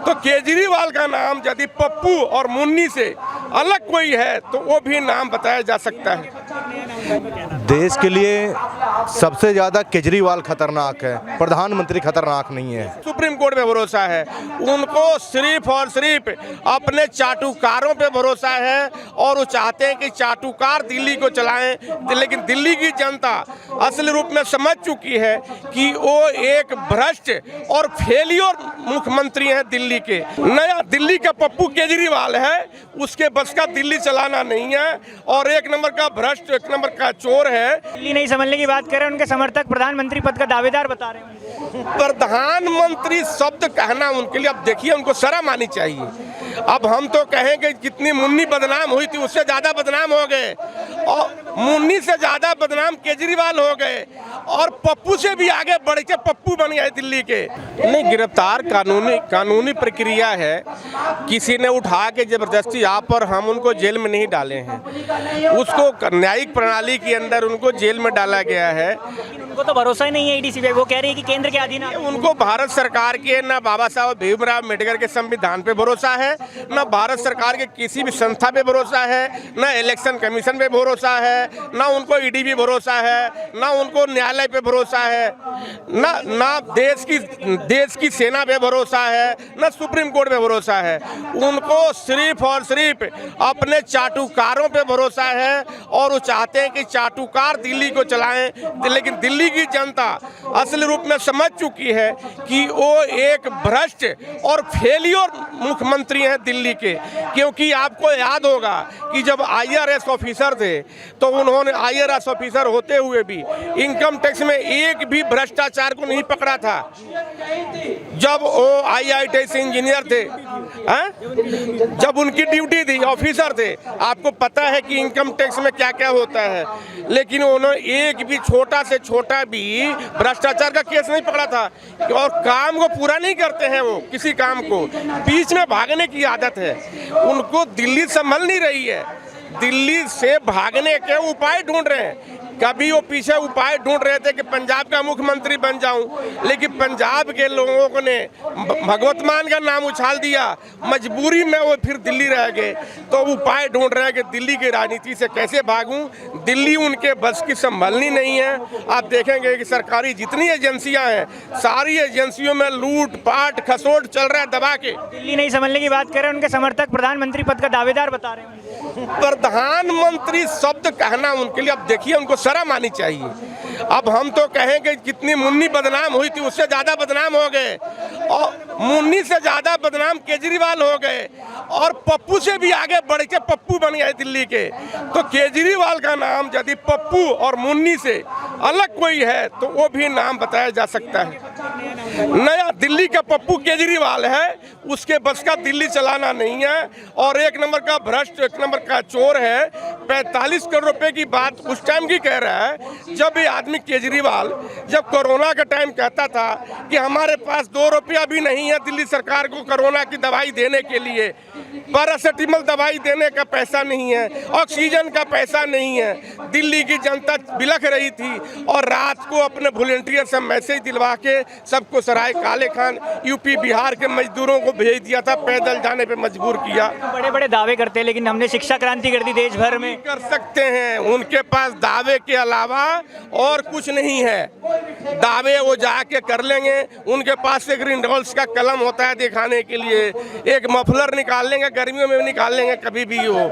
तो केजरीवाल का नाम यदि पप्पू और मुन्नी से अलग कोई है तो वो भी नाम बताया जा सकता है। देश के लिए सबसे ज्यादा केजरीवाल खतरनाक है, प्रधानमंत्री खतरनाक नहीं है। सुप्रीम कोर्ट पे भरोसा है उनको, सिर्फ और सिर्फ अपने चाटुकारों पे भरोसा है और वो चाहते हैं कि चाटुकार दिल्ली को चलाएं। लेकिन दिल्ली की जनता असली रूप में समझ चुकी है कि वो एक भ्रष्ट और फेलियर मुख्यमंत्री हैं दिल्ली के। नया दिल्ली का पप्पू केजरीवाल है, उसके बस का दिल्ली चलाना नहीं है और एक नंबर का भ्रष्ट, एक नंबर का चोर है। दिल्ली नहीं संभलने की बात कर रहे हैं, उनके समर्थक प्रधानमंत्री पद का दावेदार बता रहे हैं। प्रधानमंत्री शब्द कहना उनके लिए, अब देखिए उनको शर्म आनी चाहिए। अब हम तो कहेंगे कितनी मुन्नी बदनाम हुई थी, उससे ज्यादा बदनाम हो गए और मुन्नी से ज्यादा बदनाम केजरीवाल हो गए और पप्पू से भी आगे बढ़ के पप्पू बन गए दिल्ली के। नहीं, गिरफ्तार कानूनी प्रक्रिया है। किसी ने उठा के जबरदस्ती आप और हम उनको जेल में नहीं डाले हैं, उसको न्यायिक प्रणाली के अंदर उनको जेल में डाला गया है। उनको तो भरोसा ही नहीं है ईडी सीबीआई, वो कह रही है कि केंद्र के अधीन है। उनको भारत सरकार के न बाबा साहब भीमराव अम्बेडकर के संविधान पे भरोसा है, न भारत सरकार के किसी भी संस्था पे भरोसा है, न इलेक्शन कमीशन पे भरोसा है, न उनको ईडी पे भरोसा है, न उनको न्यायालय पे भरोसा है, न देश की सेना पे भरोसा है, न सुप्रीम कोर्ट पे भरोसा है। उनको सिर्फ और सिर्फ अपने चाटुकारों पे भरोसा है और वो चाहते हैं कि चाटुकार दिल्ली को चलाएं। लेकिन दिल्ली की जनता असली रूप में समझ चुकी है कि वो एक भ्रष्ट और फेलियर मुख्यमंत्री हैं दिल्ली के। क्योंकि आपको याद होगा कि जब IRS ऑफिसर थे तो उन्होंने IRS ऑफिसर होते हुए भी इनकम टैक्स में एक भी भ्रष्टाचार को नहीं पकड़ा था। जब वो IIT से इंजीनियर थे, जब उनकी ड्यूटी थी, ऑफिसर थे, आपको पता है कि इनकम टैक्स में क्या क्या होता है। लेकिन उन्होंने एक भी छोटा से छोटा भी भ्रष्टाचार का केस नहीं पकड़ा था और काम को पूरा नहीं करते हैं। वो किसी काम को बीच में भागने की आदत है। उनको दिल्ली संभल नहीं रही है, दिल्ली से भागने के उपाय ढूंढ रहे हैं। कभी वो पीछे उपाय ढूंढ रहे थे कि पंजाब का मुख्यमंत्री बन जाऊं, लेकिन पंजाब के लोगों ने भगवत मान का नाम उछाल दिया, मजबूरी में वो फिर दिल्ली रह गए। तो उपाय ढूंढ रहे हैं कि दिल्ली की राजनीति से कैसे भागूं। दिल्ली उनके बस की संभलनी नहीं है। आप देखेंगे कि सरकारी जितनी एजेंसियां हैं, सारी एजेंसियों में लूट पाट खसोट चल रहा है दबा के। दिल्ली नहीं संभलने की बात कर रहे हैं, उनके समर्थक प्रधानमंत्री पद का दावेदार बता रहे हैं। प्रधानमंत्री शब्द कहना उनके लिए, अब देखिए उनको शर्म आनी चाहिए। अब हम तो कहेंगे कितनी मुन्नी बदनाम हुई थी, उससे ज्यादा बदनाम हो गए और मुन्नी से ज्यादा बदनाम केजरीवाल हो गए और पप्पू से भी आगे बढ़ के पप्पू बन गए दिल्ली के। तो केजरीवाल का नाम यदि पप्पू और मुन्नी से अलग कोई है तो वो भी नाम बताया जा सकता है। नया दिल्ली का पप्पू केजरीवाल है, उसके बस का दिल्ली चलाना नहीं है और एक नंबर का भ्रष्ट, एक नंबर का चोर है। 45 करोड़ रुपए की बात उस टाइम की कह रहा है जब ये आदमी केजरीवाल जब कोरोना का टाइम कहता था कि हमारे पास 2 रुपया भी नहीं है दिल्ली सरकार को कोरोना की दवाई देने के लिए, पैरासिटामोल दवाई देने का पैसा नहीं है, ऑक्सीजन का पैसा नहीं है। दिल्ली की जनता बिलख रही थी और रात को अपने वॉलंटियर से मैसेज दिलवा के सबको सराय काले खान यूपी बिहार के मजदूरों को भेज दिया था, पैदल जाने पे मजबूर किया। बड़े बड़े दावे करते हैं लेकिन हमने शिक्षा क्रांति कर दी देश भर में। कर सकते हैं, उनके पास दावे के अलावा और कुछ नहीं है। दावे वो जाके कर लेंगे, उनके पास एक रिंडोल्स का कलम होता है दिखाने के लिए, एक मफलर निकाल लेंगे, गर्मियों में भी निकाल लेंगे कभी भी हो,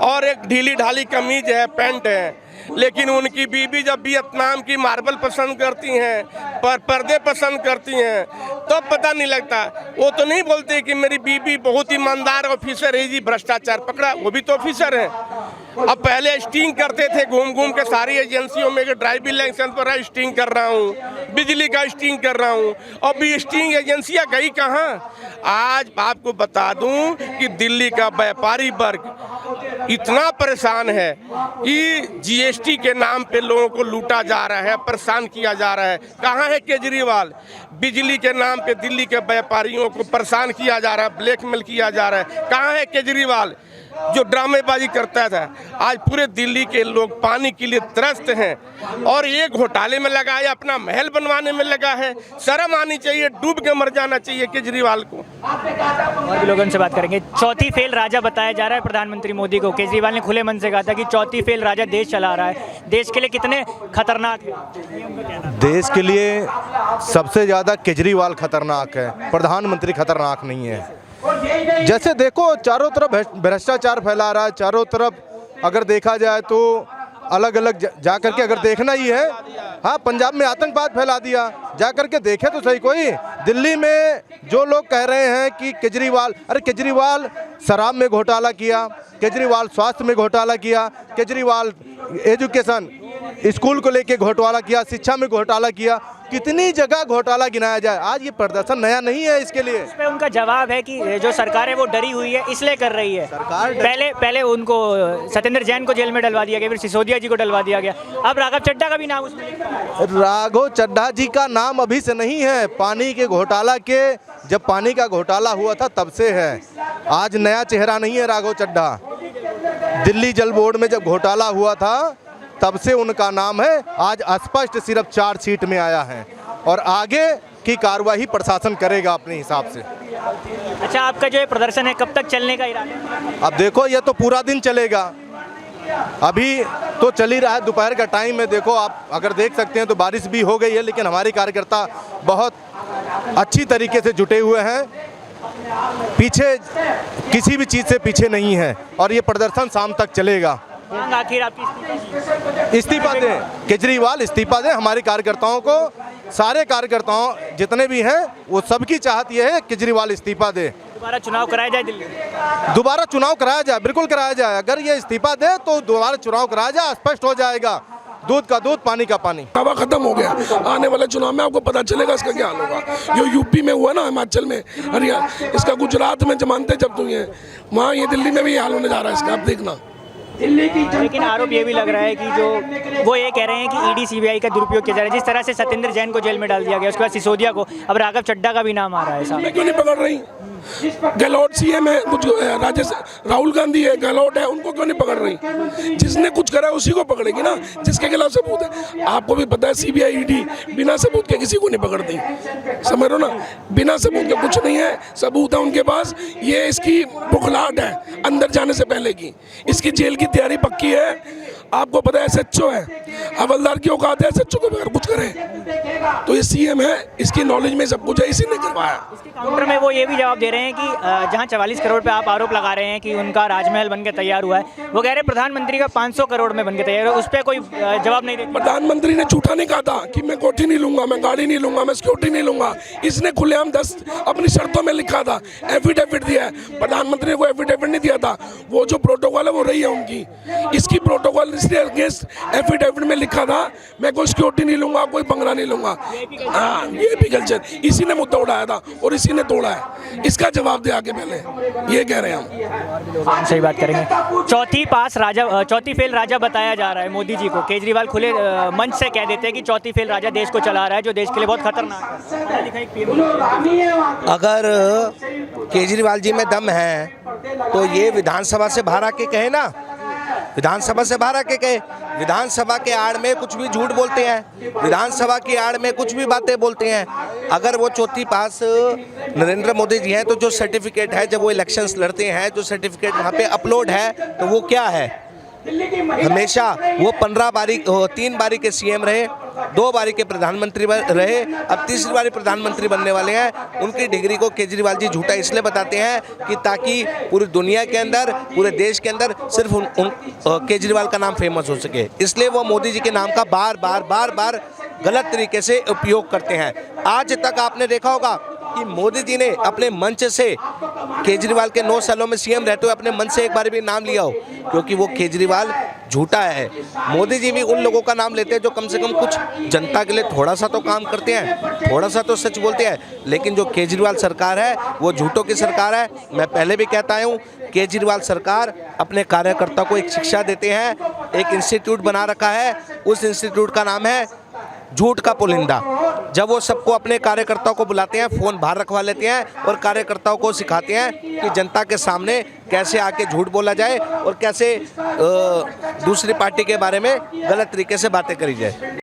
और एक ढीली ढाली कमीज है, पैंट है। लेकिन उनकी बीबी जब वियतनाम की मार्बल पसंद करती हैं, पर्दे पसंद करती हैं, तो पता नहीं लगता। वो तो नहीं बोलते कि मेरी बीबी बहुत ईमानदार ऑफिसर है जी, भ्रष्टाचार पकड़ा, वो भी तो ऑफिसर है। अब पहले स्टिंग करते थे घूम घूम के सारी एजेंसियों में कि ड्राइविंग लाइसेंस पर स्टिंग कर रहा हूँ, बिजली का स्टिंग कर रहा हूँ। अब भी स्टिंग एजेंसियाँ गई कहाँ? आज आपको बता दूं कि दिल्ली का व्यापारी वर्ग इतना परेशान है कि जीएसटी के नाम पे लोगों को लूटा जा रहा है, परेशान किया जा रहा है। कहाँ है केजरीवाल? बिजली के नाम पे दिल्ली के व्यापारियों को परेशान किया जा रहा है, ब्लैकमेल किया जा रहा है। कहाँ है केजरीवाल जो ड्रामेबाजी करता था? आज पूरे दिल्ली के लोग पानी के लिए त्रस्त हैं और ये घोटाले में लगा है, अपना महल बनवाने में लगा है। शर्म आनी चाहिए, डूब के मर जाना चाहिए केजरीवाल को। और भी लोगों से बात करेंगे। चौथी फेल राजा बताया जा रहा है प्रधानमंत्री मोदी को। केजरीवाल ने खुले मन से कहा था कि चौथी फेल राजा देश चला रहा है। देश के लिए कितने खतरनाक है? देश के लिए सबसे ज़्यादा केजरीवाल खतरनाक है, प्रधानमंत्री खतरनाक नहीं है। जैसे देखो चारों तरफ भ्रष्टाचार फैला रहा है, चारों तरफ अगर देखा जाए तो अलग अलग जा करके अगर देखना ही है, हाँ पंजाब में आतंकवाद फैला दिया, जा करके देखे तो सही कोई। दिल्ली में जो लोग कह रहे हैं कि केजरीवाल, अरे केजरीवाल शराब में घोटाला किया, केजरीवाल स्वास्थ्य में घोटाला किया, केजरीवाल एजुकेशन स्कूल को लेके घोटाला किया, शिक्षा में घोटाला किया, कितनी जगह घोटाला गिनाया जाए। आज ये प्रदर्शन नया नहीं है इसके लिए। इस पे उनका जवाब है कि जो सरकार है वो डरी हुई है इसलिए कर रही है। पहले उनको सत्येंद्र जैन को जेल में डलवा दिया गया, फिर सिसोदिया जी को डलवा दिया गया, अब राघव चड्ढा का भी नाम उसमें लिखा है। राघव चड्ढा जी का नाम अभी से नहीं है, पानी के घोटाला के, जब पानी का घोटाला हुआ था तब से है। आज नया चेहरा नहीं है राघव चड्ढा। दिल्ली जल बोर्ड में जब घोटाला हुआ था तब से उनका नाम है। आज स्पष्ट सिर्फ चार्जशीट में आया है और आगे की कार्रवाई प्रशासन करेगा अपने हिसाब से। अच्छा, आपका जो ये प्रदर्शन है कब तक चलने का इरादा है? अब देखो ये तो पूरा दिन चलेगा, अभी तो चल ही रहा है, दोपहर का टाइम है। देखो आप अगर देख सकते हैं तो बारिश भी हो गई है, लेकिन हमारे कार्यकर्ता बहुत अच्छी तरीके से जुटे हुए हैं, पीछे किसी भी चीज़ से पीछे नहीं है और ये प्रदर्शन शाम तक चलेगा। आखिर आपकी इस्तीफा दें, केजरीवाल इस्तीफा दें। हमारे कार्यकर्ताओं को, सारे कार्यकर्ताओं जितने भी हैं वो सबकी चाहत ये है केजरीवाल इस्तीफा दे। दोबारा चुनाव कराया जाए दिल्ली में? दोबारा चुनाव कराया जाए, बिल्कुल कराया जाए। अगर ये इस्तीफा दे तो दोबारा चुनाव कराया जाए, स्पष्ट हो जाएगा, दूध का दूध पानी का पानी। हवा खत्म हो गया, आने वाले चुनाव में आपको पता चलेगा इसका क्या हाल होगा। जो यूपी में हुआ ना, हिमाचल में, हरियाणा, इसका गुजरात में जमानतें जब्त हुई हैं, वहाँ ये दिल्ली में भी ये हाल होने जा रहा है इसका, आप देखना। लेकिन आरोप ये भी लग रहा है कि जो वो ये कह रहे हैं कि ईडी सीबीआई का दुरुपयोग किया जा रहा है। जिस तरह से सत्येंद्र जैन को जेल में डाल दिया गया, उसके बाद सिसोदिया को, अब राघव चड्ढा का भी नाम आ रहा है साहब। क्यों नहीं पकड़ रही? गहलोत सीएम है, कुछ राहुल गांधी है, गहलोत है, उनको क्यों नहीं पकड़ रही? जिसने कुछ करा है उसी को पकड़ेगी ना, जिसके खिलाफ सबूत है। आपको भी पता है सीबीआई ईडी बिना सबूत के किसी को नहीं पकड़ती, समझ रहे हो ना? बिना सबूत के कुछ नहीं है, सबूत है उनके पास। ये इसकी बुखलाहट है अंदर जाने से पहले की, इसकी जेल की तैयारी पक्की है। आपको पता है एसएचओ है, हवलदार की औकात है एसएचओ को बगैर कुछ करे, तो ये सीएम है, इसकी नॉलेज में सब कुछ है, इसी ने करवाया। इसके काउंटर में वो ये भी जवाब दे रहे हैं कि जहां 44 करोड़ पे आप आरोप लगा रहे हैं कि उनका राजमहल बनकर तैयार हुआ है, वो कह रहे हैं प्रधानमंत्री का 500 करोड़ में बनकर तैयार हुआ, उस पर कोई जवाब नहीं देते। प्रधानमंत्री ने झूठा नहीं कहा था कि मैं कोठी नहीं लूंगा, मैं गाड़ी नहीं लूंगा, मैं सिक्योरिटी नहीं लूंगा। इसने खुलेआम 10 अपनी शर्तों में लिखा था, एफिडेविट दिया है। प्रधानमंत्री ने कोई एफिडेविट नहीं दिया था, वो जो प्रोटोकॉल है वो रही है उनकी। इसकी प्रोटोकॉल इसने अगेंस्ट एफिडेविट में लिखा था, मैं कोई सिक्योरिटी नहीं लूंगा, कोई बंगला नहीं लूंगा। हाँ, ये भी कल्चर इसी ने मुद्दा उठाया था और इसी ने तोड़ा है। इसका जवाब दे आगे पहले, ये कह रहे हैं हम। सही बात करेंगे। चौथी फेल राजा बताया जा रहा है मोदी जी को। केजरीवाल खुले मंच से कह देते हैं कि चौथी फेल राजा देश को चला रहा है, जो देश के लिए बहुत खतरनाक है। अगर केजरीवाल जी में दम है तो ये विधानसभा से बाहर आके कहे ना, विधानसभा से बाहर आके कहे। विधानसभा के आड़ में कुछ भी झूठ बोलते हैं, विधानसभा की आड़ में कुछ भी बातें बोलते हैं। अगर वो चौथी पास नरेंद्र मोदी जी हैं तो जो सर्टिफिकेट है, जब वो इलेक्शंस लड़ते हैं, जो सर्टिफिकेट वहाँ पे अपलोड है, तो वो क्या है? हमेशा वो 3 बारी के सीएम रहे, 2 बारी के प्रधानमंत्री रहे, अब तीसरी बारी प्रधानमंत्री बनने वाले हैं। उनकी डिग्री को केजरीवाल जी झूठा इसलिए बताते हैं कि ताकि पूरी दुनिया के अंदर, पूरे देश के अंदर सिर्फ केजरीवाल का नाम फेमस हो सके, इसलिए वो मोदी जी के नाम का बार बार गलत तरीके से उपयोग करते हैं। आज तक आपने देखा होगा कि मोदी जी ने अपने मंच से केजरीवाल के 9 सालों में सीएम रहते हुए अपने मंच से एक बार भी नाम लिया हो, क्योंकि वो केजरीवाल झूठा है। मोदी जी भी उन लोगों का नाम लेते हैं जो कम से कम कुछ जनता के लिए थोड़ा सा तो काम करते हैं, थोड़ा सा तो सच बोलते हैं। लेकिन जो केजरीवाल सरकार है वो झूठों की सरकार है। मैं पहले भी कहता हूँ, केजरीवाल सरकार अपने कार्यकर्ता को एक शिक्षा देते हैं, एक इंस्टीट्यूट बना रखा है, उस इंस्टीट्यूट का नाम है झूठ का पुलिंदा। जब वो सबको अपने कार्यकर्ताओं को बुलाते हैं, फ़ोन बाहर रखवा लेते हैं और कार्यकर्ताओं को सिखाते हैं कि जनता के सामने कैसे आके झूठ बोला जाए और कैसे दूसरी पार्टी के बारे में गलत तरीके से बातें करी जाए।